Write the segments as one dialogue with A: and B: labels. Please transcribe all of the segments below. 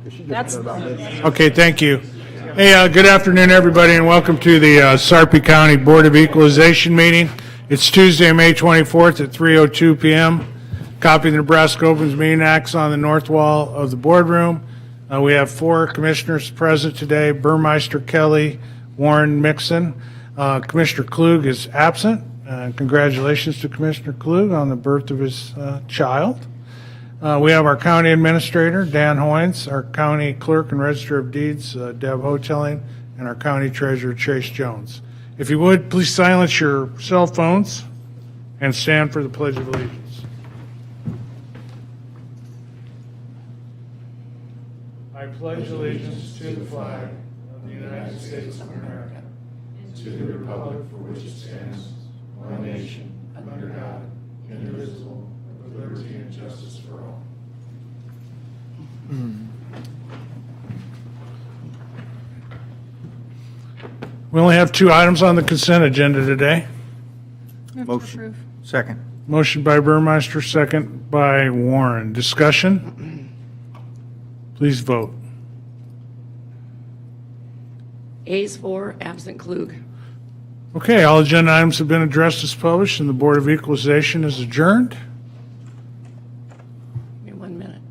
A: That's
B: Okay, thank you. Hey, good afternoon, everybody, and welcome to the Sarpy County Board of Equalization meeting. It's Tuesday, May 24th at 3:02 p.m. Copy of the Nebraska Opens Meeting Acts on the north wall of the boardroom. We have 4 commissioners present today: Burmeister, Kelly, Warren, Mixon. Commissioner Klug is absent. Congratulations to Commissioner Klug on the birth of his child. We have our county administrator, Dan Hoynes, our county clerk and register of deeds, Deb Houghtaling, and our county treasurer, Chase Jones. If you would, please silence your cell phones and stand for the Pledge of Allegiance. I pledge allegiance to the flag of the United States of America, and to the republic for which it stands, one nation, under God, indivisible, with liberty and justice for all. We only have 2 items on the consent agenda today.
C: Motion. Second.
B: Motion by Burmeister, second by Warren. Discussion? Please vote.
A: Ayes 4, absent Klug.
B: Okay, all agenda items have been addressed as published, and the Board of Equalization is adjourned.
A: Give me 1 minute.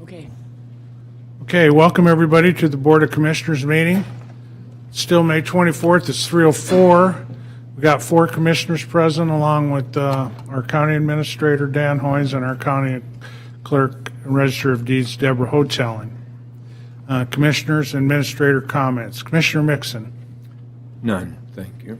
A: Okay.
B: Okay, welcome everybody to the Board of Commissioners meeting. Still May 24th, it's 3:04. We got 4 commissioners present along with our county administrator, Dan Hoynes, and our county clerk and register of deeds, Debra Houghtaling. Commissioners, administrator comments. Commissioner Mixon.
C: None, thank you.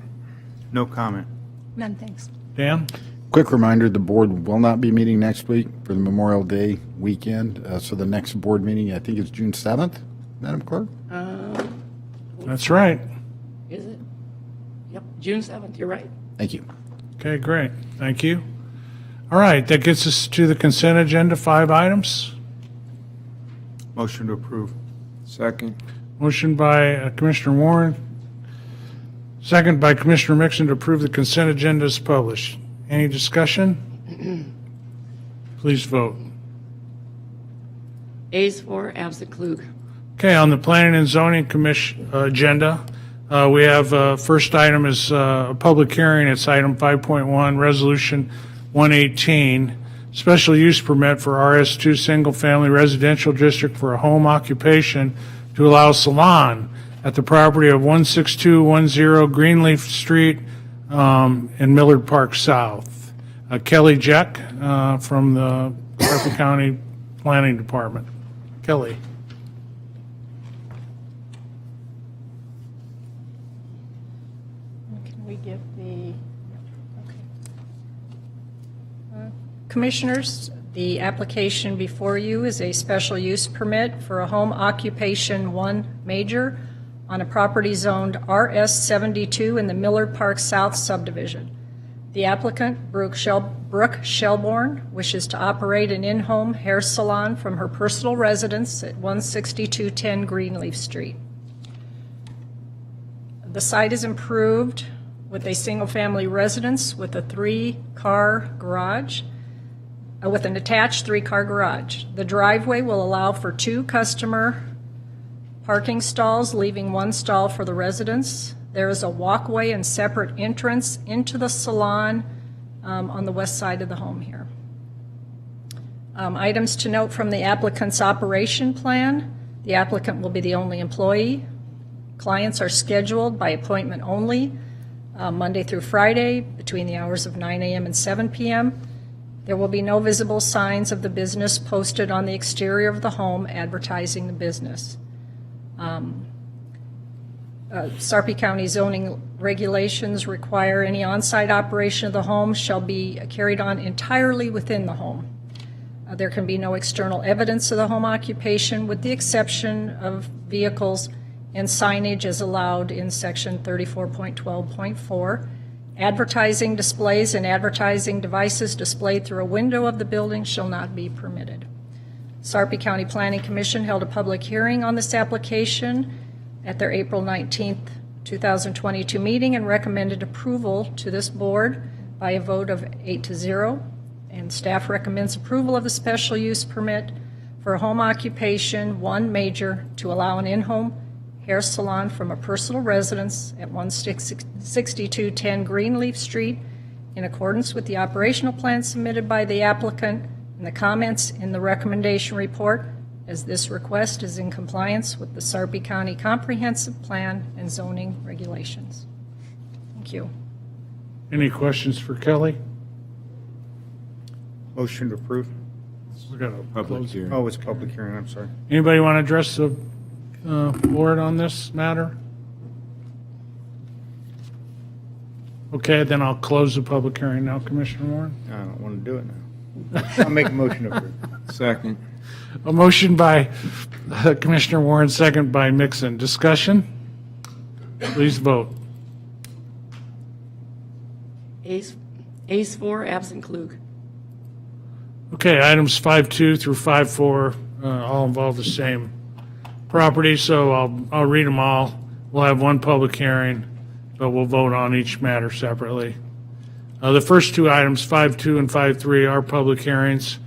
C: No comment.
D: None, thanks.
B: Dan?
E: Quick reminder, the board will not be meeting next week for the Memorial Day weekend. So the next board meeting, I think, is June 7th, Madam Clerk?
B: That's right.
A: Is it? Yep, June 7th, you're right.
E: Thank you.
B: Okay, great. Thank you. All right, that gets us to the consent agenda, 5 items.
C: Motion to approve. Second.
B: Motion by Commissioner Warren, second by Commissioner Mixon to approve the consent agenda as published. Any discussion? Please vote.
A: Ayes 4, absent Klug.
B: Okay, on the Planning and Zoning Commission agenda, we have first item is a public hearing. It's item 5.1, Resolution 118, special use permit for RS2 Single Family Residential District for a home occupation to allow salon at the property of 16210 Greenleaf Street in Millard Park South. Kelly Jeck from the Sarpy County Planning Department. Kelly.
D: Can we give the, okay. Commissioners, the application before you is a special use permit for a home occupation 1 major on a property zoned RS72 in the Millard Park South subdivision. The applicant, Brooke Shelbourne, wishes to operate an in-home hair salon from her personal residence at 16210 Greenleaf Street. The site is improved with a single-family residence with a 3-car garage, with an attached 3-car garage. The driveway will allow for 2 customer parking stalls, leaving 1 stall for the residents. There is a walkway and separate entrance into the salon on the west side of the home here. Items to note from the applicant's operation plan: the applicant will be the only employee. Clients are scheduled by appointment only, Monday through Friday, between the hours of 9 a.m. and 7 p.m. There will be no visible signs of the business posted on the exterior of the home advertising the business. Sarpy County zoning regulations require any on-site operation of the home shall be carried on entirely within the home. There can be no external evidence of the home occupation with the exception of vehicles and signage as allowed in section 34.12.4. Advertising displays and advertising devices displayed through a window of the building shall not be permitted. Sarpy County Planning Commission held a public hearing on this application at their April 19th, 2022 meeting and recommended approval to this board by a vote of 8-0. And staff recommends approval of the special use permit for a home occupation, one major, to allow an in-home hair salon from a personal residence at 16210 Greenleaf Street in accordance with the operational plan submitted by the applicant and the comments in the recommendation report, as this request is in compliance with the Sarpy County Comprehensive Plan and zoning regulations. Thank you.
B: Any questions for Kelly?
C: Motion to approve.
B: We got a
C: Public
B: close.
C: hearing. Oh, it's public hearing, I'm sorry.
B: Anybody want to address the board on this matter? Okay, then I'll close the public hearing now, Commissioner Warren.
C: I don't want to do it now. I'll make a motion to approve. Second.
B: A motion by Commissioner Warren, second by Mixon. Discussion? Please vote.
A: A's 4, absent Klug.
B: Okay, items 5.2 through 5.4 all involve the same property, so I'll read them all. We'll have one public hearing, but we'll vote on each matter separately. The first two items, 5.2 and 5.3, are public hearings.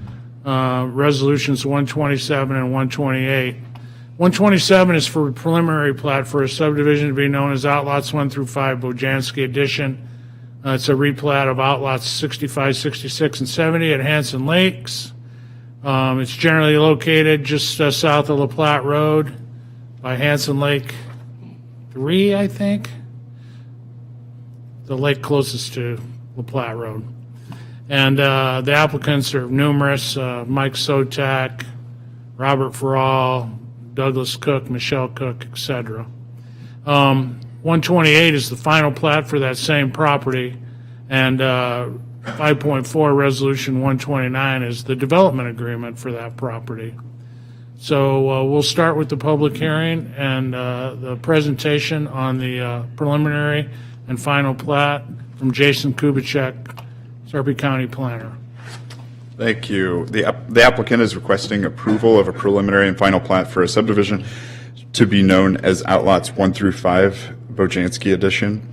B: Resolutions 127 and 128. 127 is for preliminary plat for a subdivision to be known as Outlots 1 through 5, Bojanski Edition. It's a replat of Outlots 65, 66, and 70 at Hanson Lakes. It's generally located just south of La Platte Road by Hanson Lake 3, I think. The lake closest to La Platte Road. And the applicants are numerous, Mike Sotak, Robert Farall, Douglas Cook, Michelle Cook, etc. 128 is the final plat for that same property, and 5.4 Resolution 129 is the development agreement for that property. So we'll start with the public hearing and the presentation on the preliminary and final plat from Jason Kubicek, Sarpy County Planner.
F: Thank you. The applicant is requesting approval of a preliminary and final plat for a subdivision to be known as Outlots 1 through 5, Bojanski Edition.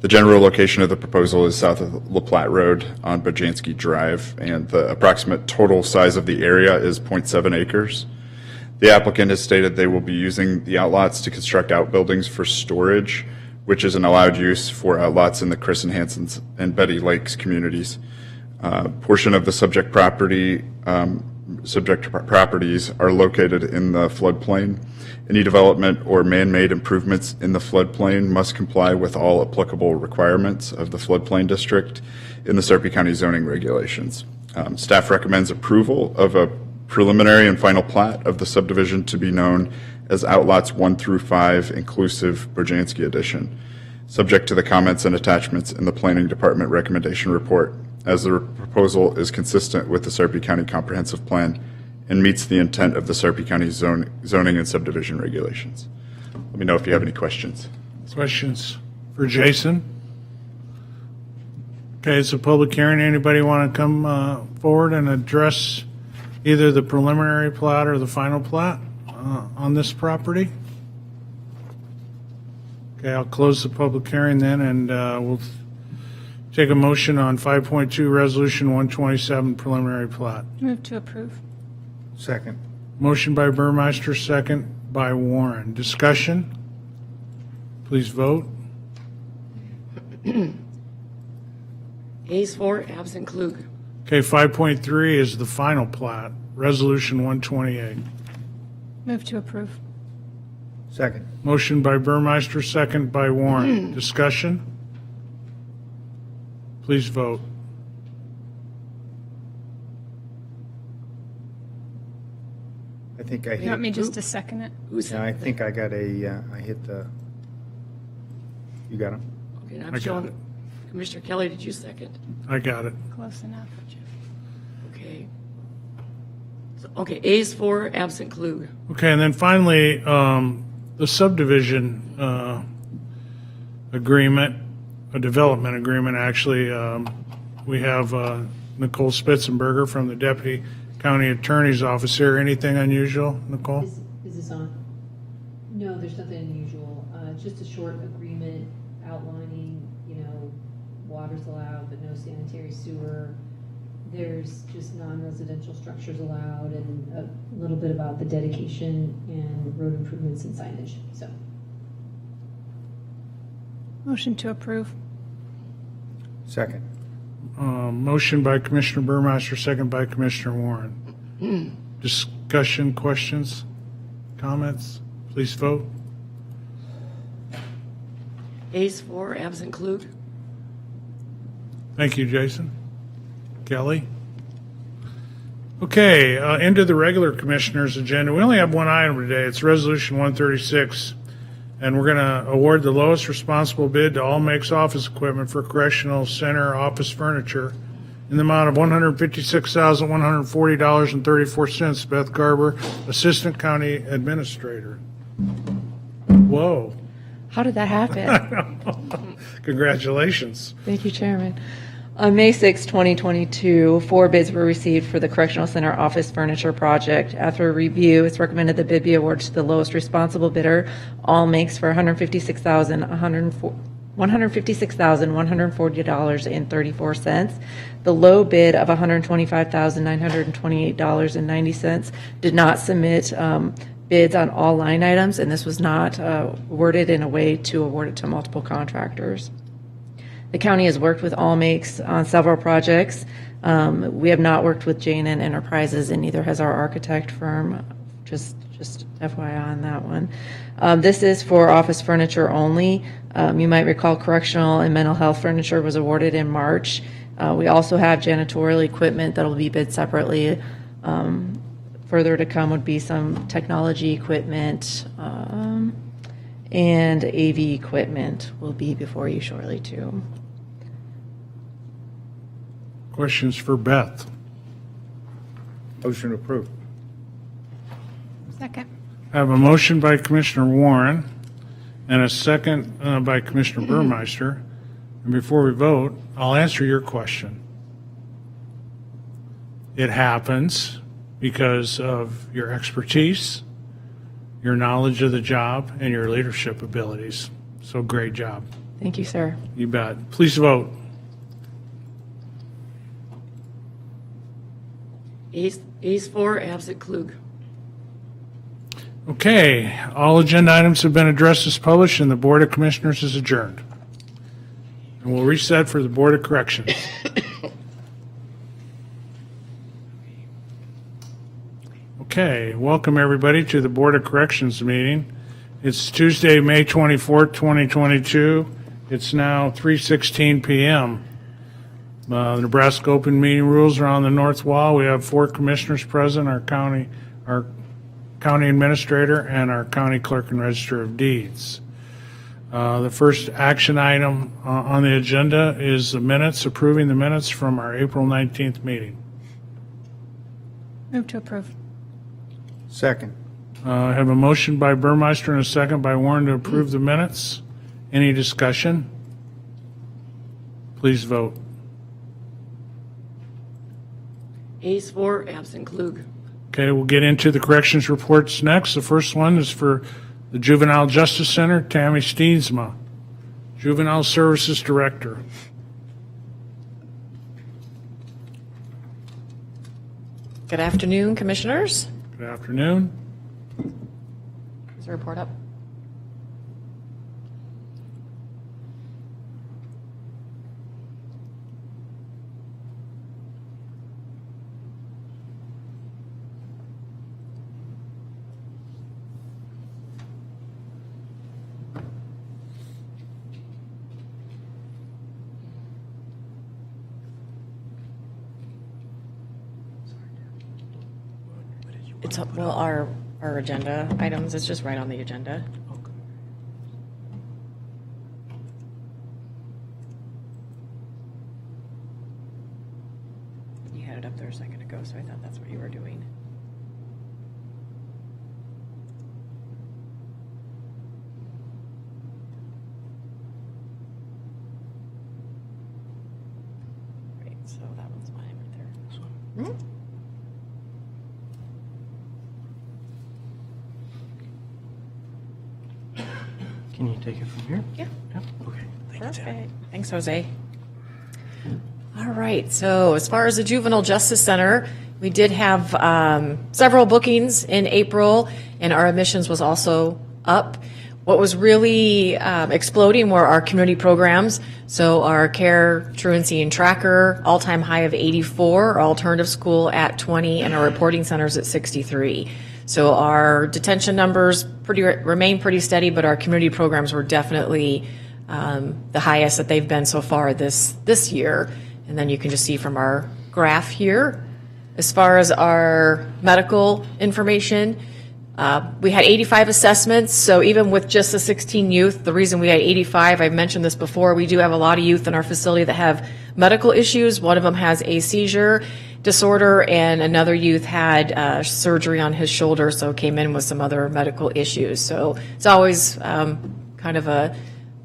F: The general location of the proposal is south of La Platte Road on Bojanski Drive, and the approximate total size of the area is 0.7 acres. The applicant has stated they will be using the outlots to construct outbuildings for storage, which is an allowed use for outlots in the Chris and Hanson's and Betty Lakes communities. Portion of the subject properties are located in the floodplain. Any development or man-made improvements in the floodplain must comply with all applicable requirements of the floodplain district in the Sarpy County zoning regulations. Staff recommends approval of a preliminary and final plat of the subdivision to be known as Outlots 1 through 5, inclusive Bojanski Edition, subject to the comments and attachments in the Planning Department recommendation report, as the proposal is consistent with the Sarpy County Comprehensive Plan and meets the intent of the Sarpy County zoning and subdivision regulations. Let me know if you have any questions.
B: Questions for Jason? Okay, it's a public hearing. Anybody want to come forward and address either the preliminary plat or the final plat on this property? Okay, I'll close the public hearing then, and we'll take a motion on 5.2 Resolution 127 preliminary plat.
D: Move to approve.
C: Second.
B: Motion by Burmeister, second by Warren. Discussion? Please vote.
A: A's 4, absent Klug.
B: Okay, 5.3 is the final plat, Resolution 128.
D: Move to approve.
C: Second.
B: Motion by Burmeister, second by Warren. Discussion? Please vote.
C: I think I
G: You want me
C: hit,
G: just to second it?
A: Who's
C: I think I got I hit the, you got him?
A: Okay,
B: I
A: I'm
B: got
A: showing,
B: it.
A: Commissioner Kelly, did you second?
B: I got it.
G: Close enough.
A: Okay. So, okay, A's 4, absent Klug.
B: Okay, and then finally, the subdivision agreement, a development agreement, actually. We have Nicole Spitzenberger from the Deputy County Attorney's Office here. Anything unusual, Nicole?
H: Is this on? No, there's nothing unusual. Just a short agreement outlining, water's allowed, but no sanitary sewer. There's just non-residential structures allowed and a little bit about the dedication and road improvements and signage, so.
D: Motion to approve.
C: Second.
B: Motion by Commissioner Burmeister, second by Commissioner Warren. Discussion, questions, comments? Please vote.
A: Ayes 4, absent Klug.
B: Thank you, Jason. Kelly? Okay, into the regular commissioners' agenda. We only have one item today. It's Resolution 136, and we're going to award the lowest responsible bid to All Makes Office Equipment for Correctional Center office furniture in the amount of $156,140.34. Beth Garber, Assistant County Administrator. Whoa.
G: How did that happen?
B: Congratulations.
G: Thank you, Chairman. On May 6, 2022, 4 bids were received for the Correctional Center office furniture project. After a review, it's recommended the bid be awarded to the lowest responsible bidder, All Makes, for $156,140.34. The low bid of $125,928.90 did not submit bids on all line items, and this was not worded in a way to award it to multiple contractors. The county has worked with All Makes on several projects. We have not worked with J&N Enterprises, and neither has our architect firm. Just FYI on that one. This is for office furniture only. You might recall correctional and mental health furniture was awarded in March. We also have janitorial equipment that will be bid separately. Further to come would be some technology equipment, and AV equipment will be before you shortly too.
B: Questions for Beth?
C: Motion approved.
D: Second.
B: I have a motion by Commissioner Warren and a second by Commissioner Burmeister. And before we vote, I'll answer your question. It happens because of your expertise, your knowledge of the job, and your leadership abilities. So great job.
G: Thank you, sir.
B: You bet. Please vote.
A: Ayes 4, absent Klug.
B: Okay, all agenda items have been addressed as published, and the Board of Commissioners is adjourned. And we'll reset for the Board of Corrections. Okay, welcome everybody to the Board of Corrections meeting. It's Tuesday, May 24th, 2022. It's now 3:16 p.m. The Nebraska open meeting rules are on the north wall. We have 4 commissioners present, our county administrator, and our county clerk and register of deeds. The first action item on the agenda is the minutes, approving the minutes from our April 19th meeting.
D: Move to approve.
C: Second.
B: I have a motion by Burmeister and a second by Warren to approve the minutes. Any discussion? Please vote.
A: Ayes 4, absent Klug.
B: Okay, we'll get into the corrections reports next. The first one is for the Juvenile Justice Center, Tammy Steensma, Juvenile Services Director.
I: Good afternoon, Commissioners.
B: Good afternoon.
I: Is the report up? It's up, well, our agenda items, it's just right on the agenda. You had it up there a second ago, so I thought that's what you were doing. Great, so that one's mine right there.
J: Can you take it from here?
I: Yeah.
J: Okay. Thank you, Tim.
I: Perfect. Thanks, Jose. All right, so as far as the Juvenile Justice Center, we did have several bookings in April, and our admissions was also up. What was really exploding were our community programs. So our care, truancy, and tracker, all-time high of 84, our alternative school at 20, and our reporting centers at 63. So our detention numbers remain pretty steady, but our community programs were definitely the highest that they've been so far this year. And then you can just see from our graph here, as far as our medical information, we had 85 assessments, so even with just the 16 youth, the reason we had 85, I've mentioned this before, we do have a lot of youth in our facility that have medical issues. One of them has a seizure disorder, and another youth had surgery on his shoulder, so came in with some other medical issues. So it's always kind of a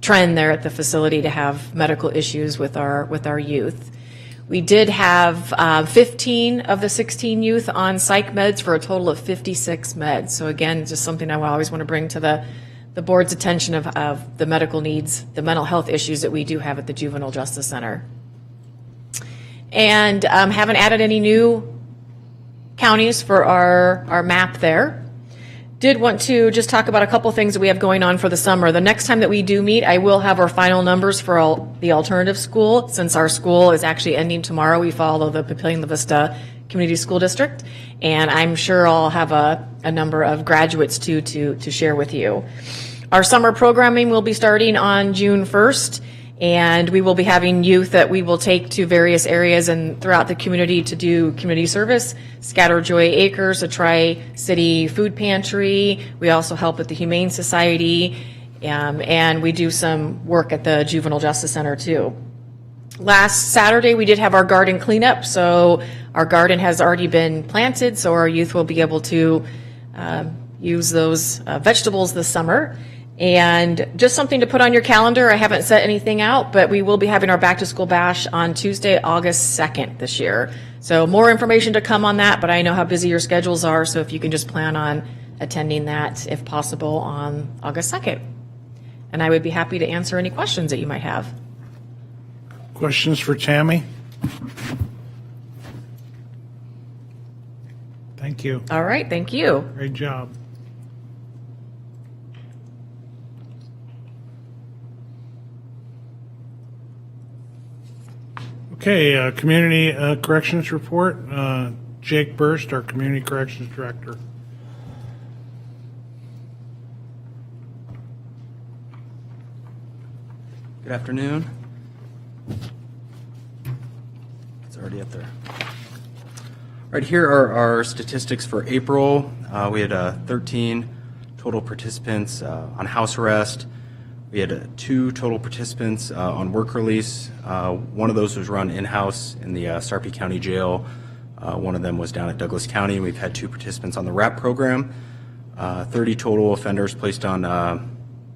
I: trend there at the facility to have medical issues with our youth. We did have 15 of the 16 youth on psych meds for a total of 56 meds. So again, just something I always want to bring to the board's attention of the medical needs, the mental health issues that we do have at the Juvenile Justice Center. And haven't added any new counties for our map there. Did want to just talk about a couple things that we have going on for the summer. The next time that we do meet, I will have our final numbers for the alternative school. Since our school is actually ending tomorrow, we follow the Papillion Vista Community School District, and I'm sure I'll have a number of graduates too to share with you. Our summer programming will be starting on June 1st, and we will be having youth that we will take to various areas and throughout the community to do community service. Scatter Joy Acres, a Tri-City food pantry. We also help at the Humane Society, and we do some work at the Juvenile Justice Center too. Last Saturday, we did have our garden cleanup, so our garden has already been planted, so our youth will be able to use those vegetables this summer. And just something to put on your calendar, I haven't set anything out, but we will be having our back to school bash on Tuesday, August 2nd this year. So more information to come on that, but I know how busy your schedules are, so if you can just plan on attending that, if possible, on August 2nd. And I would be happy to answer any questions that you might have.
B: Questions for Tammy? Thank you.
I: All right, thank you.
B: Great job. Okay, Community Corrections Report. Jake Burst, our Community Corrections Director.
J: Good afternoon. It's already up there. Right here are our statistics for April. We had 13 total participants on house arrest. We had 2 total participants on work release. One of those was run in-house in the Sarpy County Jail. One of them was down at Douglas County. We've had 2 participants on the RAP program. 30 total offenders placed on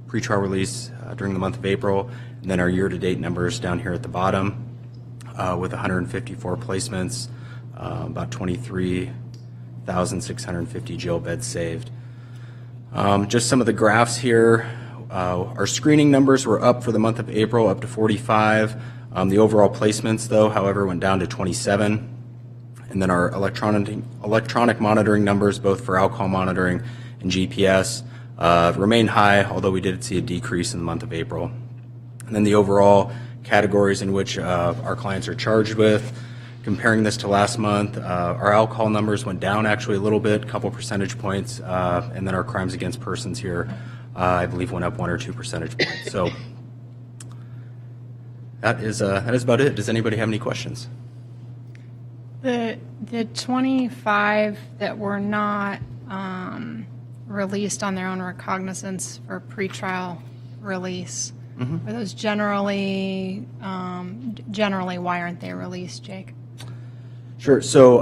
J: pretrial release during the month of April. And then our year-to-date numbers down here at the bottom with 154 placements, about 23,650 jail beds saved. Just some of the graphs here. Our screening numbers were up for the month of April, up to 45. The overall placements, though, however, went down to 27. And then our electronic monitoring numbers, both for alcohol monitoring and GPS, remain high, although we did see a decrease in the month of April. And then the overall categories in which our clients are charged with, comparing this to last month, our alcohol numbers went down actually a little bit, a couple percentage points, and then our crimes against persons here I believe went up 1 or 2 percentage points. So that is about it. Does anybody have any questions?
K: The 25 that were not released on their own recognizance for pretrial release, are those generally why aren't they released, Jake?
J: Sure. So,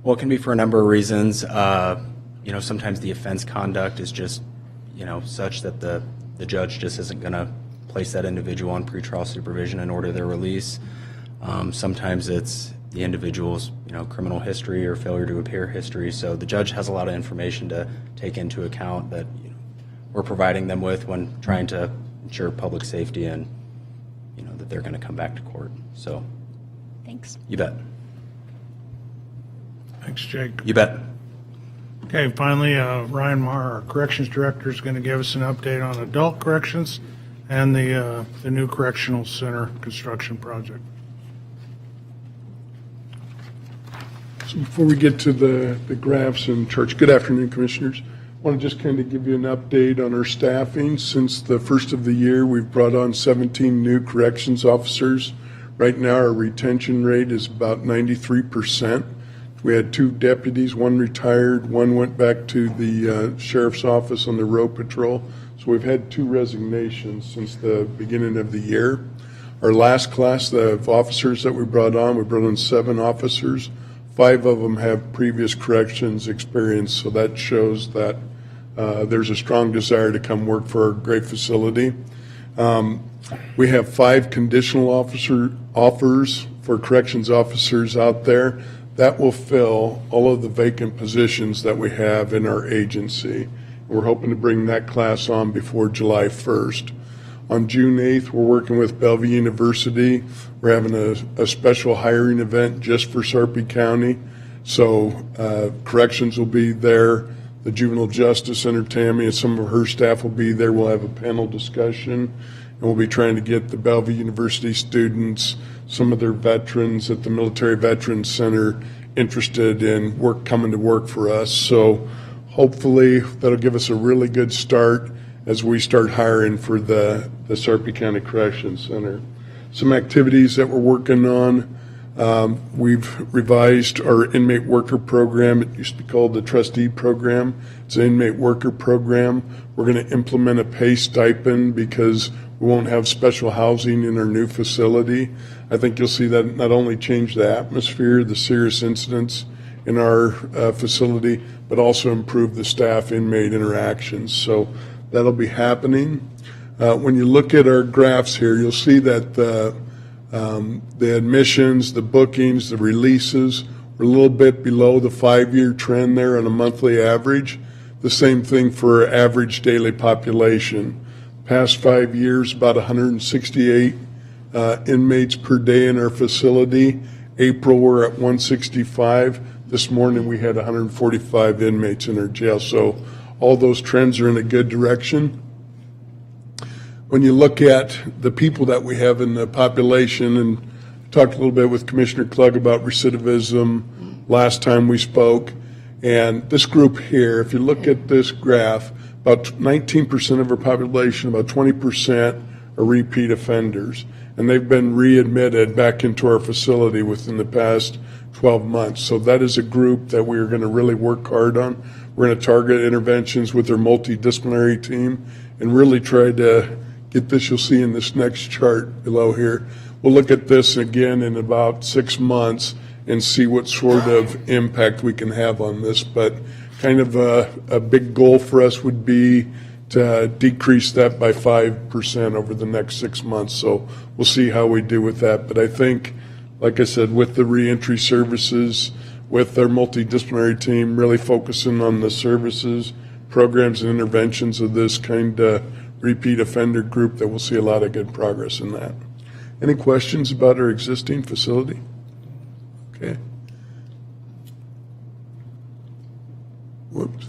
J: well, it can be for a number of reasons. Sometimes the offense conduct is just, such that the judge just isn't going to place that individual on pretrial supervision and order their release. Sometimes it's the individual's, criminal history or failure to appear history. So the judge has a lot of information to take into account that we're providing them with when trying to ensure public safety and, the that they're going to come back to court. So,
K: Thanks.
J: you bet.
B: Thanks, Jake.
J: You bet.
B: Okay, finally, Ryan Marr, our Corrections Director, is going to give us an update on adult corrections and the new Correctional Center construction project.
L: So before we get to the graphs and charts, good afternoon, Commissioners. I want to just kind of give you an update on our staffing. Since the first of the year, we've brought on 17 new corrections officers. Right now, our retention rate is about 93%. We had 2 deputies, 1 retired, 1 went back to the sheriff's office on the road patrol. So we've had 2 resignations since the beginning of the year. Our last class of officers that we brought on 7 officers. 5 of them have previous corrections experience, so that shows that there's a strong desire to come work for our great facility. We have 5 conditional offers for corrections officers out there. That will fill all of the vacant positions that we have in our agency. We're hoping to bring that class on before July 1st. On June 8th, we're working with Bellevue University. We're having a special hiring event just for Sarpy County. So corrections will be there. The Juvenile Justice Center, Tammy, and some of her staff will be there. We'll have a panel discussion. And we'll be trying to get the Bellevue University students, some of their veterans at the Military Veterans Center interested in coming to work for us. So hopefully that'll give us a really good start as we start hiring for the Sarpy County Corrections Center. Some activities that we're working on. We've revised our inmate worker program. It used to be called the trustee program. It's an inmate worker program. We're going to implement a pay stipend because we won't have special housing in our new facility. I think you'll see that not only change the atmosphere, the serious incidents in our facility, but also improve the staff-inmate interactions. So that'll be happening. When you look at our graphs here, you'll see that the admissions, the bookings, the releases were a little bit below the 5-year trend there on a monthly average. The same thing for our average daily population. Past 5 years, about 168 inmates per day in our facility. April, we're at 165. This morning, we had 145 inmates in our jail. So all those trends are in a good direction. When you look at the people that we have in the population, and I talked a little bit with Commissioner Clerk about recidivism last time we spoke, and this group here, if you look at this graph, about 19% of our population, about 20% are repeat offenders, and they've been readmitted back into our facility within the past 12 months. So that is a group that we are going to really work hard on. We're going to target interventions with our multidisciplinary team and really try to get this. You'll see in this next chart below here. We'll look at this again in about 6 months and see what sort of impact we can have on this. But kind of a big goal for us would be to decrease that by 5% over the next 6 months. So we'll see how we do with that. But I think, like I said, with the reentry services, with our multidisciplinary team, really focusing on the services, programs, and interventions of this kind of repeat offender group, that we'll see a lot of good progress in that. Any questions about our existing facility? Okay. Whoops.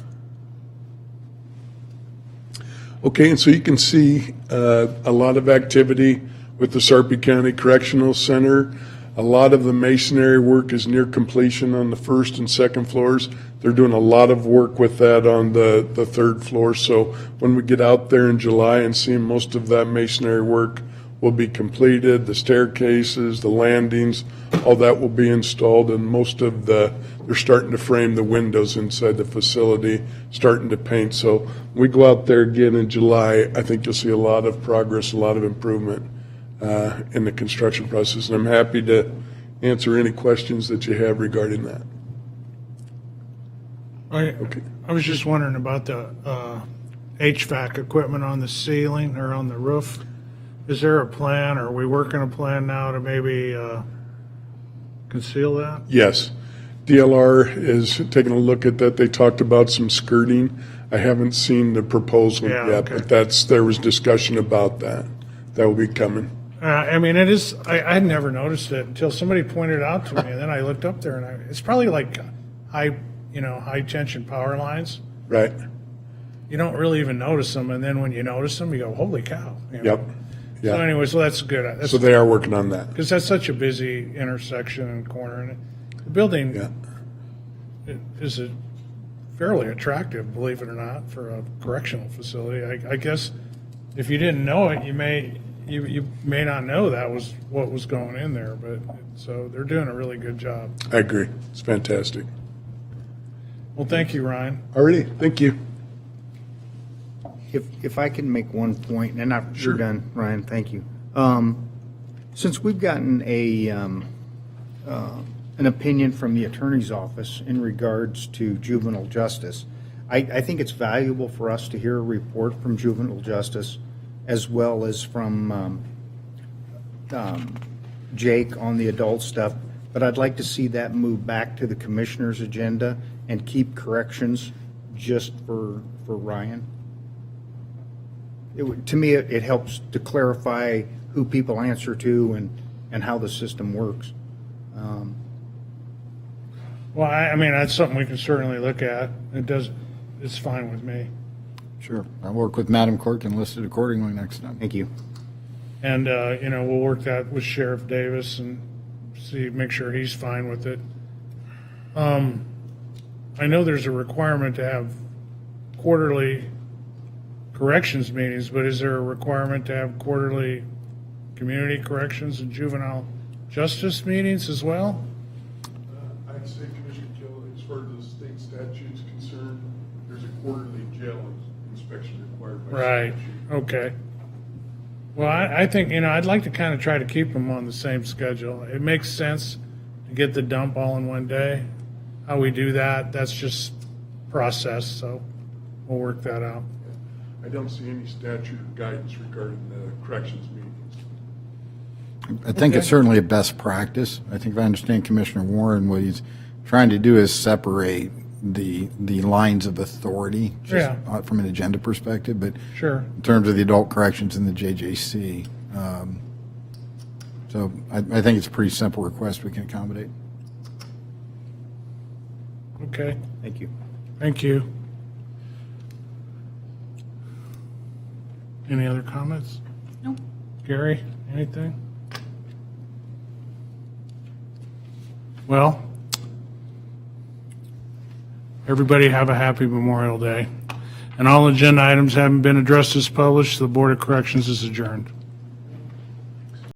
L: Okay, and so you can see a lot of activity with the Sarpy County Correctional Center. A lot of the masonry work is near completion on the first and second floors. They're doing a lot of work with that on the third floor. So when we get out there in July and see most of that masonry work will be completed, the staircases, the landings, all that will be installed, and most of they're starting to frame the windows inside the facility, starting to paint. So when we go out there again in July, I think you'll see a lot of progress, a lot of improvement in the construction process. And I'm happy to answer any questions that you have regarding that.
B: I was just wondering about the HVAC equipment on the ceiling or on the roof. Is there a plan, or are we working a plan now to maybe conceal that?
L: Yes. DLR is taking a look at that. They talked about some skirting. I haven't seen the proposal yet,
B: okay.
L: but there was discussion about that. That will be coming.
B: I mean, it is, I had never noticed it until somebody pointed it out to me, and then I looked up there, and it's probably like high tension power lines.
L: Right.
B: You don't really even notice them, and then when you notice them, you go, holy cow. You know?
L: Yep.
B: So
L: Yeah.
B: anyway, so that's good.
L: So they are working on that.
B: Because that's such a busy intersection and corner, and the building
L: Yeah.
B: is fairly attractive, believe it or not, for a correctional facility. I guess if you didn't know it, you may not know that was what was going in there, but so they're doing a really good job.
L: I agree. It's fantastic.
B: Well, thank you, Ryan.
L: Alrighty, thank you.
C: If I can make one point, and you're done, Ryan, thank you. Since we've gotten an opinion from the attorney's office in regards to juvenile justice, I think it's valuable for us to hear a report from juvenile justice as well as from Jake on the adult stuff, but I'd like to see that move back to the commissioner's agenda and keep corrections just for Ryan. To me, it helps to clarify who people answer to and how the system works.
B: Well, I mean, that's something we can certainly look at. It's fine with me.
E: Sure. I'll work with Madam Clerk and list it accordingly next time.
C: Thank you.
B: And, we'll work that with Sheriff Davis and make sure he's fine with it. I know there's a requirement to have quarterly corrections meetings, but is there a requirement to have quarterly community corrections and juvenile justice meetings as well?
L: I'd say, Commissioner Gill, as far as the state statute's concerned, there's a quarterly jail inspection required by
B: Right,
L: statute.
B: okay. Well, I think, I'd like to kind of try to keep them on the same schedule. It makes sense to get the dump all in one day. How we do that, that's just process, so we'll work that out.
L: I don't see any statute or guidance regarding the corrections meetings.
E: I think it's certainly a best practice. I think if I understand Commissioner Warren, what he's trying to do is separate the lines of authority just from an agenda perspective, but
B: Sure.
E: in terms of the adult corrections and the JJC. So I think it's a pretty simple request we can accommodate.
B: Okay,
C: Thank you.
B: thank you. Any other comments?
K: No.
B: Gary, anything? Well, everybody have a happy Memorial Day. And all agenda items having been addressed as published, the Board of Corrections is adjourned.